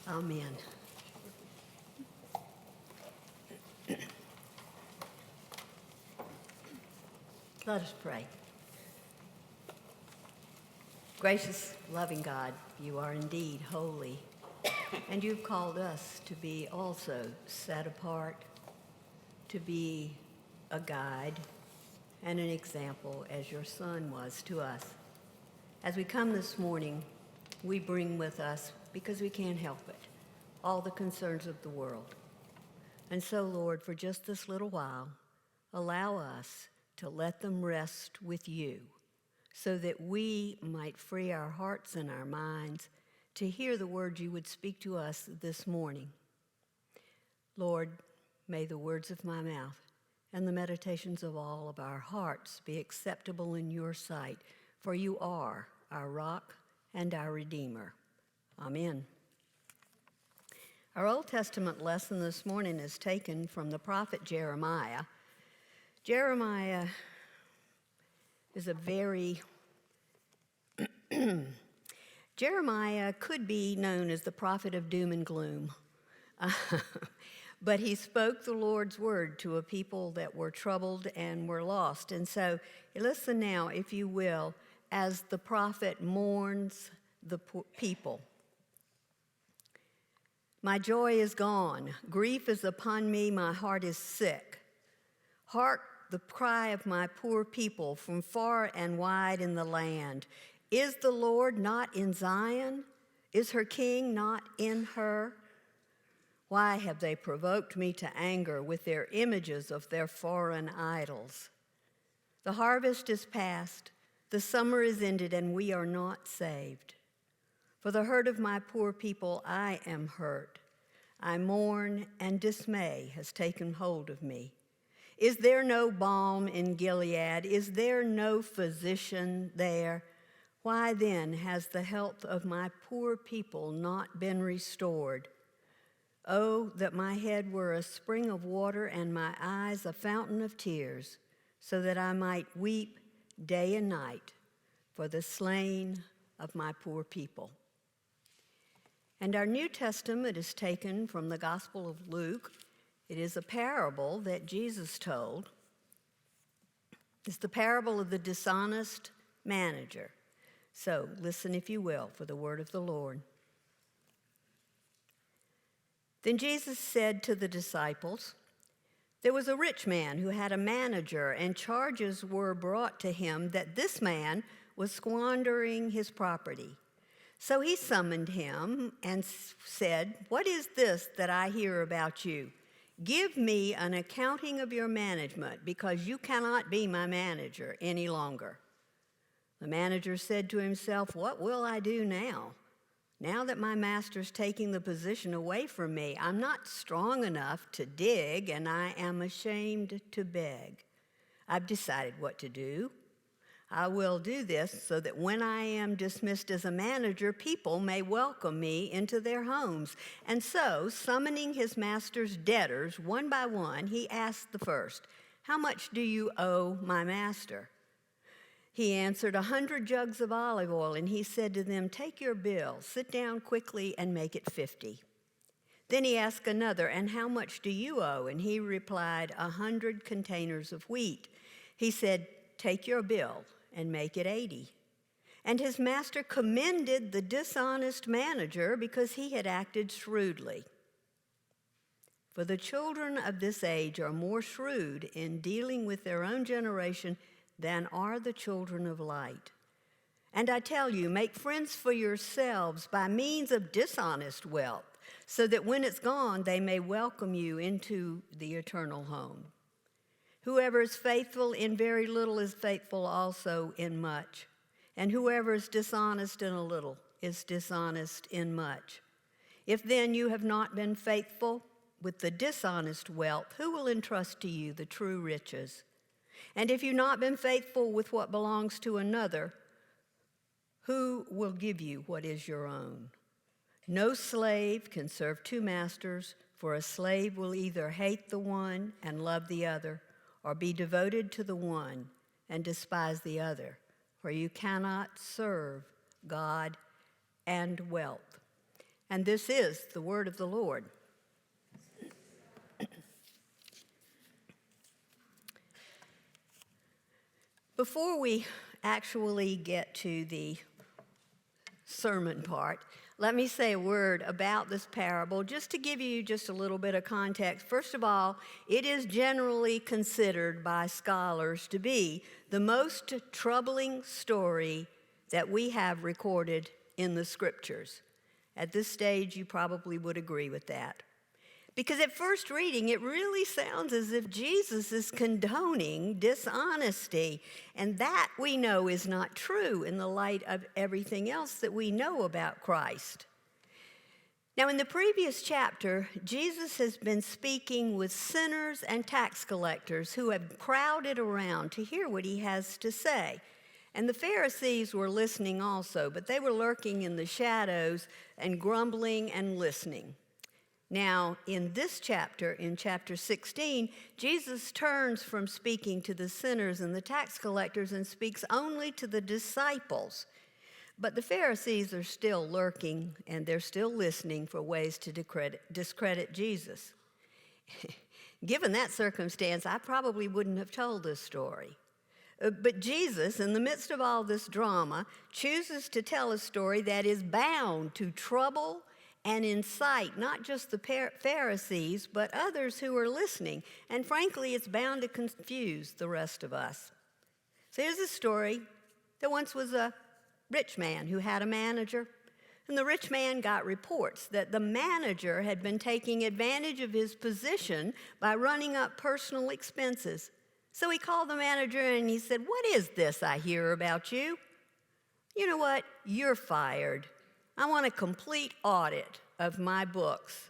Amen. Let us pray. Gracious, loving God, you are indeed holy, and you've called us to be also set apart, to be a guide and an example as your Son was to us. As we come this morning, we bring with us, because we can't help it, all the concerns of the world. And so, Lord, for just this little while, allow us to let them rest with you, so that we might free our hearts and our minds to hear the words you would speak to us this morning. Lord, may the words of my mouth and the meditations of all of our hearts be acceptable in your sight, for you are our rock and our Redeemer. Amen. Our Old Testament lesson this morning is taken from the prophet Jeremiah. Jeremiah is a very... Jeremiah could be known as the prophet of doom and gloom. But he spoke the Lord's word to a people that were troubled and were lost. And so listen now, if you will, as the prophet mourns the people. My joy is gone. Grief is upon me. My heart is sick. Hark the cry of my poor people from far and wide in the land. Is the Lord not in Zion? Is her king not in her? Why have they provoked me to anger with their images of their foreign idols? The harvest is past, the summer is ended, and we are not saved. For the hurt of my poor people, I am hurt. I mourn, and dismay has taken hold of me. Is there no balm in Gilead? Is there no physician there? Why then has the health of my poor people not been restored? Oh, that my head were a spring of water and my eyes a fountain of tears, so that I might weep day and night for the slain of my poor people. And our New Testament is taken from the Gospel of Luke. It is a parable that Jesus told. It's the parable of the dishonest manager. So listen, if you will, for the word of the Lord. Then Jesus said to the disciples, there was a rich man who had a manager, and charges were brought to him that this man was squandering his property. So he summoned him and said, what is this that I hear about you? Give me an accounting of your management, because you cannot be my manager any longer. The manager said to himself, what will I do now? Now that my master's taking the position away from me, I'm not strong enough to dig, and I am ashamed to beg. I've decided what to do. I will do this so that when I am dismissed as a manager, people may welcome me into their homes. And so, summoning his master's debtors one by one, he asked the first, how much do you owe my master? He answered, 100 jugs of olive oil. And he said to them, take your bill, sit down quickly and make it 50. Then he asked another, and how much do you owe? And he replied, 100 containers of wheat. He said, take your bill and make it 80. And his master commended the dishonest manager because he had acted shrewdly. For the children of this age are more shrewd in dealing with their own generation than are the children of light. And I tell you, make friends for yourselves by means of dishonest wealth, so that when it's gone, they may welcome you into the eternal home. Whoever is faithful in very little is faithful also in much, and whoever is dishonest in a little is dishonest in much. If then you have not been faithful with the dishonest wealth, who will entrust to you the true riches? And if you've not been faithful with what belongs to another, who will give you what is your own? No slave can serve two masters, for a slave will either hate the one and love the other, or be devoted to the one and despise the other, for you cannot serve God and wealth. And this is the word of the Lord. Before we actually get to the sermon part, let me say a word about this parable just to give you just a little bit of context. First of all, it is generally considered by scholars to be the most troubling story that we have recorded in the scriptures. At this stage, you probably would agree with that. Because at first reading, it really sounds as if Jesus is condoning dishonesty. And that we know is not true in the light of everything else that we know about Christ. Now, in the previous chapter, Jesus has been speaking with sinners and tax collectors who have crowded around to hear what he has to say. And the Pharisees were listening also, but they were lurking in the shadows and grumbling and listening. Now, in this chapter, in chapter 16, Jesus turns from speaking to the sinners and the tax collectors and speaks only to the disciples. But the Pharisees are still lurking, and they're still listening for ways to discredit Jesus. Given that circumstance, I probably wouldn't have told this story. But Jesus, in the midst of all this drama, chooses to tell a story that is bound to trouble and incite not just the Pharisees, but others who are listening. And frankly, it's bound to confuse the rest of us. So here's a story. There once was a rich man who had a manager. And the rich man got reports that the manager had been taking advantage of his position by running up personal expenses. So he called the manager and he said, "What is this I hear about you? You know what? You're fired. I want a complete audit of my books."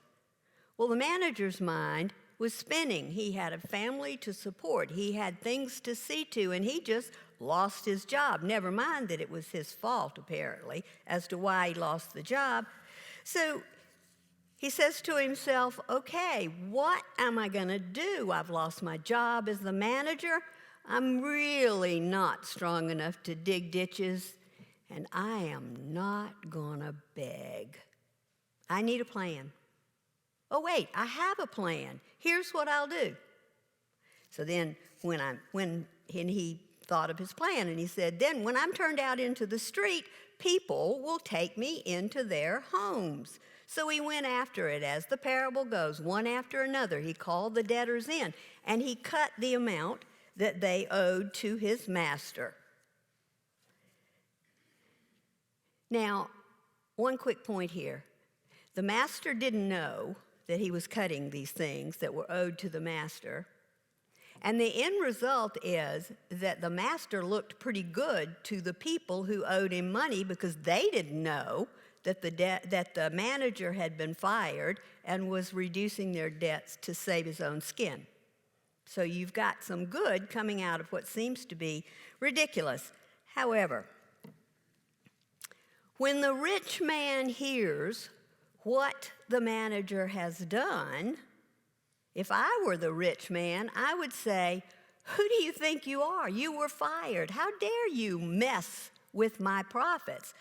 Well, the manager's mind was spinning. He had a family to support. He had things to see to, and he just lost his job. Never mind that it was his fault, apparently, as to why he lost the job. So he says to himself, okay, what am I going to do? I've lost my job as the manager. I'm really not strong enough to dig ditches, and I am not going to beg. I need a plan. Oh, wait, I have a plan. Here's what I'll do. So then when he thought of his plan, and he said, then when I'm turned out into the street, people will take me into their homes. So he went after it, as the parable goes, one after another. He called the debtors in, and he cut the amount that they owed to his master. Now, one quick point here. The master didn't know that he was cutting these things that were owed to the master. And the end result is that the master looked pretty good to the people who owed him money, because they didn't know that the manager had been fired and was reducing their debts to save his own skin. So you've got some good coming out of what seems to be ridiculous. However, when the rich man hears what the manager has done, if I were the rich man, I would say, who do you think you are? You were fired. How dare you mess with my profits?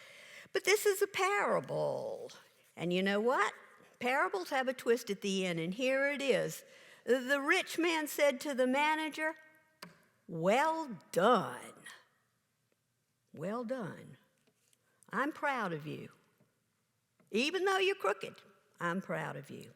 But this is a parable. And you know what? Parables have a twist at the end, and here it is. The rich man said to the manager, well done. Well done. I'm proud of you. Even though you're crooked, I'm proud of you.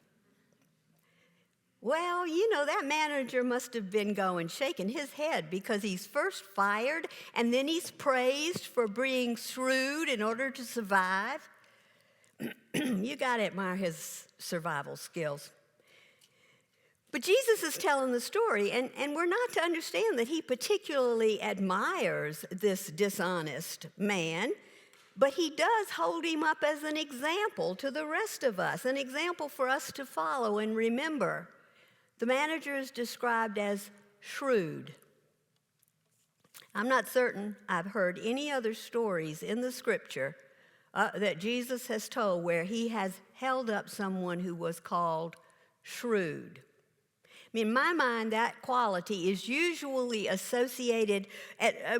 Well, you know, that manager must have been shaking his head, because he's first fired and then he's praised for being shrewd in order to survive. You got to admire his survival skills. But Jesus is telling the story, and we're not to understand that he particularly admires this dishonest man, but he does hold him up as an example to the rest of us, an example for us to follow and remember. The manager is described as shrewd. I'm not certain I've heard any other stories in the scripture that Jesus has told where he has held up someone who was called shrewd. In my mind, that quality is usually associated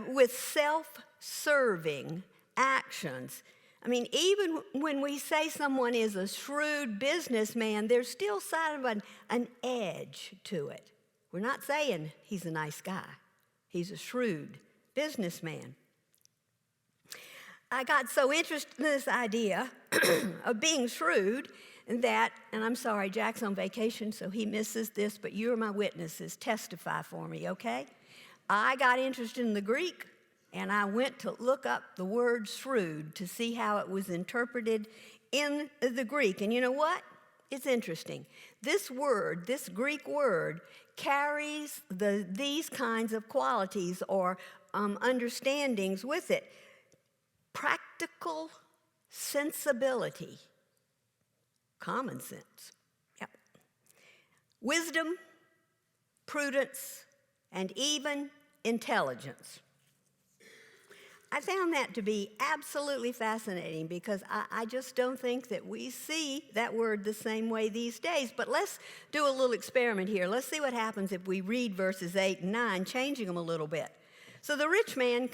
with self-serving actions. I mean, even when we say someone is a shrewd businessman, there's still sort of an edge to it. We're not saying he's a nice guy. He's a shrewd businessman. I got so interested in this idea of being shrewd and I'm sorry, Jack's on vacation, so he misses this, but you're my witnesses. Testify for me, okay? I got interested in the Greek, and I went to look up the word shrewd to see how it was interpreted in the Greek. And you know what? It's interesting. This word, this Greek word, carries these kinds of qualities or understandings with it. Practical sensibility, common sense, yep. Wisdom, prudence, and even intelligence. I found that to be absolutely fascinating because I just don't think that we see that word the same way these days. But let's do a little experiment here. Let's see what happens if we read verses 8 and 9, changing them a little bit. So the rich man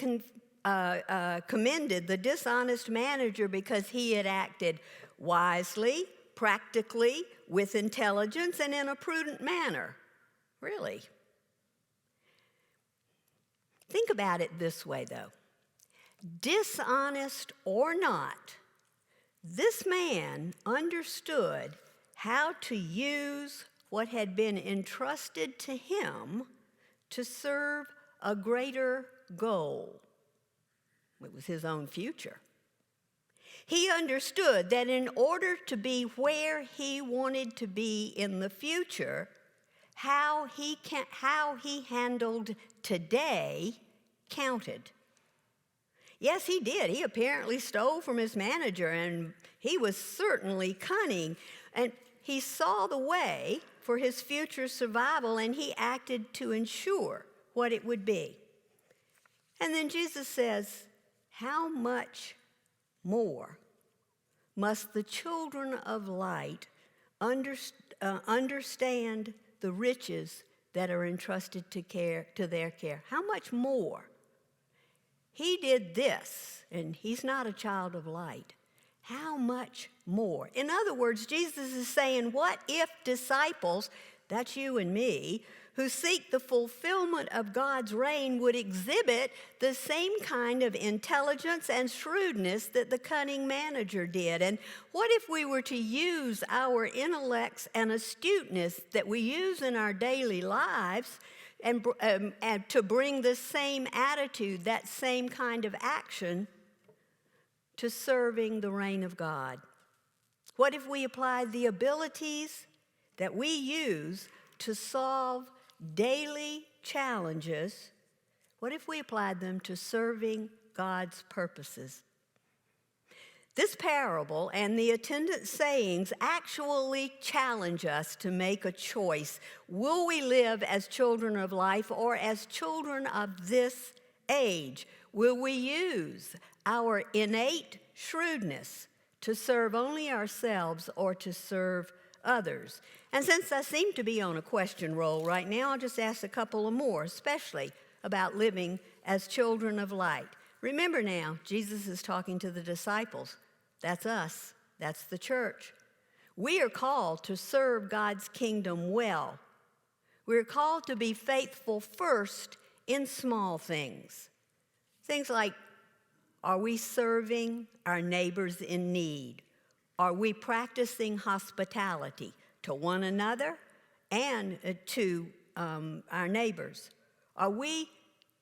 commended the dishonest manager because he had acted wisely, practically, with intelligence, and in a prudent manner. Really? Think about it this way, though. Dishonest or not, this man understood how to use what had been entrusted to him to serve a greater goal. It was his own future. He understood that in order to be where he wanted to be in the future, how he handled today counted. Yes, he did. He apparently stole from his manager, and he was certainly cunning. And he saw the way for his future survival, and he acted to ensure what it would be. And then Jesus says, how much more must the children of light understand the riches that are entrusted to their care? How much more? He did this, and he's not a child of light. How much more? In other words, Jesus is saying, what if disciples, that's you and me, who seek the fulfillment of God's reign would exhibit the same kind of intelligence and shrewdness that the cunning manager did? And what if we were to use our intellects and astuteness that we use in our daily lives and to bring the same attitude, that same kind of action to serving the reign of God? What if we applied the abilities that we use to solve daily challenges? What if we applied them to serving God's purposes? This parable and the attendant sayings actually challenge us to make a choice. Will we live as children of life or as children of this age? Will we use our innate shrewdness to serve only ourselves or to serve others? And since I seem to be on a question roll right now, I'll just ask a couple of more, especially about living as children of light. Remember now, Jesus is talking to the disciples. That's us. That's the church. We are called to serve God's kingdom well. We're called to be faithful first in small things. Things like, are we serving our neighbors in need? Are we practicing hospitality to one another and to our neighbors? Are we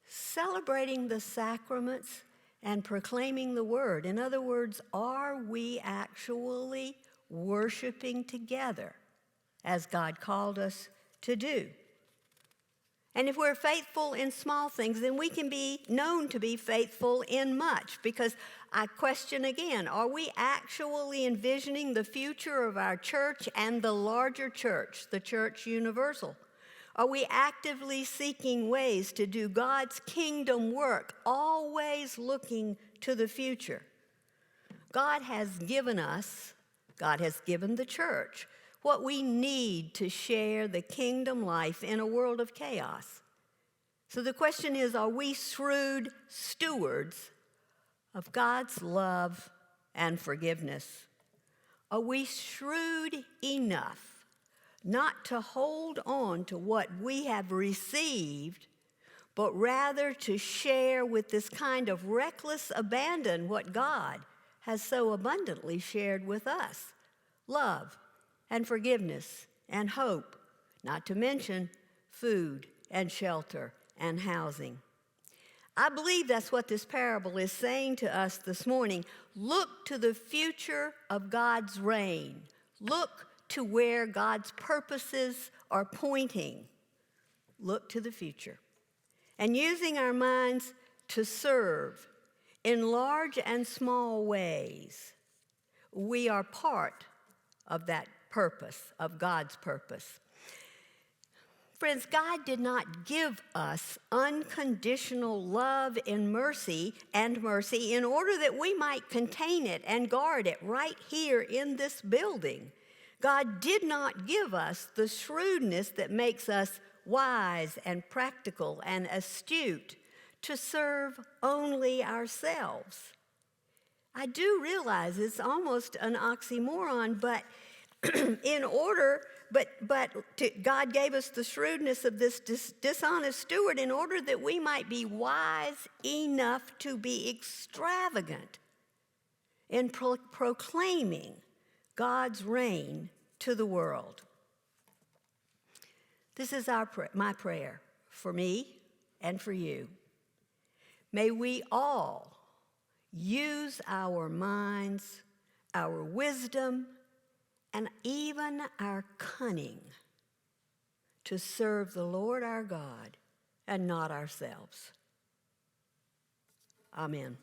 celebrating the sacraments and proclaiming the word? In other words, are we actually worshiping together as God called us to do? And if we're faithful in small things, then we can be known to be faithful in much. Because I question again, are we actually envisioning the future of our church and the larger church, the church universal? Are we actively seeking ways to do God's kingdom work, always looking to the future? God has given us, God has given the church, what we need to share the kingdom life in a world of chaos. So the question is, are we shrewd stewards of God's love and forgiveness? Are we shrewd enough not to hold on to what we have received, but rather to share with this kind of reckless abandon what God has so abundantly shared with us? Love and forgiveness and hope, not to mention food and shelter and housing. I believe that's what this parable is saying to us this morning. Look to the future of God's reign. Look to where God's purposes are pointing. Look to the future. And using our minds to serve in large and small ways, we are part of that purpose, of God's purpose. Friends, God did not give us unconditional love and mercy in order that we might contain it and guard it right here in this building. God did not give us the shrewdness that makes us wise and practical and astute to serve only ourselves. I do realize it's almost an oxymoron, but God gave us the shrewdness of this dishonest steward in order that we might be wise enough to be extravagant in proclaiming God's reign to the world. This is my prayer for me and for you. May we all use our minds, our wisdom, and even our cunning to serve the Lord our God and not ourselves. Amen.